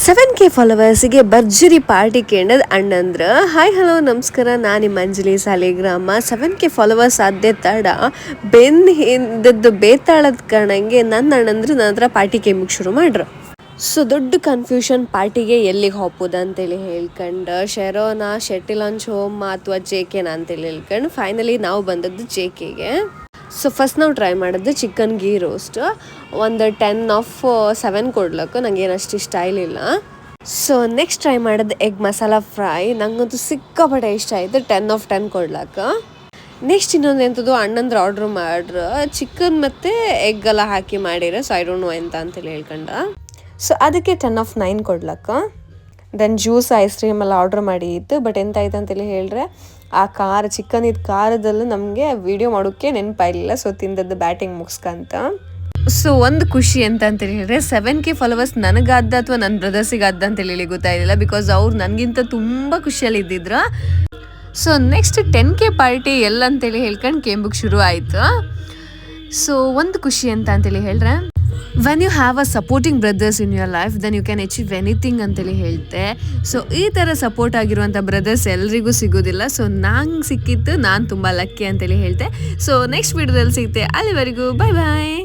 7K ಫಾಲೋವರ್ಸಿಗೆ ಭರ್ಜರಿ party ಕೇಳದ್ ಅಣ್ಣಂದ್ರ hi hello ನಮಸ್ಕಾರ. ನಾನು ನಿಮ್ಮ ಅಂಜಲಿ ಸಾಲಿಗ್ರಾಮ. 7K ಫಾಲೋವರ್ಸ್ ಆದ್ದೆ ತಡ ಹಿಂದದ್ದು ಬೇತಾಳದ ಕಾರಣಂಗೆ ನನ್ನ ಅಣ್ಣಂದ್ರು ನನ್ನ ಹತ್ರ ಪಾರ್ಟಿ ಕೇಮಕ್ಕೆ ಶುರು ಮಾಡ್ರು. ಸೊ ದೊಡ್ಡ ಕನ್ಫ್ಯೂಷನ್ ಪಾರ್ಟಿಗೆ ಎಲ್ಲಿಗೆ ಹೋಗ್ಬೋದು ಅಂತೇಳಿ ಹೇಳ್ಕೊಂಡು ಶೆರೋನಾ ಶೆಟ್ಟಿಲ್ ಲಾಂಚ್ ಹೋಮ್ ಅಥವಾ JKನ ಅಂತೇಳಿ ಹೇಳ್ಕೊಂಡು ಫೈನಲಿ ನಾವು ಬಂದದ್ದು JKಗೆ. ಸೊ ಫಸ್ಟ್ ನಾವು ಟ್ರೈ ಮಾಡಿದ್ದು ಚಿಕನ್ ಗೀ ರೋಸ್ಟ್. ಒಂದು 10/7 ಕೊಡ್ಲಕ್ಕ ನಂಗೆ ಏನಷ್ಟು ಇಷ್ಟ ಇಲ್ಲ. ಸೊ ನೆಕ್ಸ್ಟ್ ಟ್ರೈ ಮಾಡಿದ್ದು ಎಗ್ ಮಸಾಲ ಫ್ರೈ. ನಂಗಂತೂ ಸಿಕ್ಕಾಪಟ್ಟೆ ಇಷ್ಟ ಆಯಿತು. 10/10 ಕೊಡ್ಲಕ್ಕ. ನೆಕ್ಸ್ಟ್ ಇನ್ನೊಂದು ಎಂಥದ್ದು ಅಣ್ಣಂದ್ರೆ ಆರ್ಡ್ರ್ ಮಾಡ್ರು ಚಿಕನ್ ಮತ್ತು ಎಗ್ ಎಲ್ಲ ಹಾಕಿ ಮಾಡಿರೋ. ಸೊ ಐ ಡೋಂಟ್ ನೋ ಎಂತ ಅಂತೇಳಿ ಹೇಳ್ಕೊಂಡ. ಸೊ ಅದಕ್ಕೆ 10/9 ಕೊಡ್ಲಕ್ಕ. ದೆನ್ ಜ್ಯೂಸ್ ಐಸ್ ಕ್ರೀಮ್ ಎಲ್ಲ ಆರ್ಡ್ರ್ ಮಾಡಿ ಇತ್ತು. ಬಟ್ ಎಂತ ಆಯ್ತು ಅಂತೇಳಿ ಹೇಳಿದ್ರೆ ಆ ಚಿಕನ್ ಖಾರದಲ್ಲೂ ನಮಗೆ ವಿಡಿಯೋ ಮಾಡೋಕ್ಕೆ ನೆನಪಾಯಿಲ್ಲ. ಸೊ ತಿಂದದ್ದು ಬ್ಯಾಟಿಂಗ್ ಮುಗಿಸ್ಕಂತ. ಸೊ ಒಂದು ಖುಷಿ ಅಂತೇಳಿ ಹೇಳಿದ್ರೆ 7K ಫಾಲೋವರ್ಸ್ ನನಗಾದ ಅಥವಾ ನನ್ನ ಬ್ರದರ್ಸಿಗಾದ ಅಂತೇಳಿ ಹೇಳಿ ಗೊತ್ತಾಯಿಲ್ಲ. ಬಿಕಾಸ್ ಅವ್ರು ನನಗಿಂತ ತುಂಬ ಖುಷಿಯಲ್ಲಿ ಇದ್ದಿದ್ರು. ಸೊ ನೆಕ್ಸ್ಟ್ 10K ಪಾರ್ಟಿ ಎಲ್ಲ ಅಂತೇಳಿ ಹೇಳ್ಕೊಂಡು ಕೇಂಬುಕ್ ಶುರು ಆಯಿತು. ಸೊ ಒಂದು ಖುಷಿ ಅಂತೇಳಿ ಹೇಳಿದ್ರೆ when you have a supporting brothers in your life then you can achieve anything ಅಂತೇಳಿ ಹೇಳ್ತೆ. ಸೊ ಈ ಥರ ಸಪೋರ್ಟ್ ಆಗಿರುವಂಥ ಬ್ರದರ್ಸ್ ಎಲ್ರಿಗೂ ಸಿಗೋದಿಲ್ಲ. ಸೊ ನಂಗೆ ಸಿಕ್ಕಿತ್ತು, ನಾನು ತುಂಬ ಲಕ್ಕಿ ಅಂತೇಳಿ ಹೇಳ್ತೆ. ಸೊ ನೆಕ್ಸ್ಟ್ ವಿಡಿಯೋದಲ್ಲಿ ಸಿಗುತ್ತೆ. ಅಲ್ಲಿವರೆಗೂ ಬಾಯ್ ಬಾಯ್.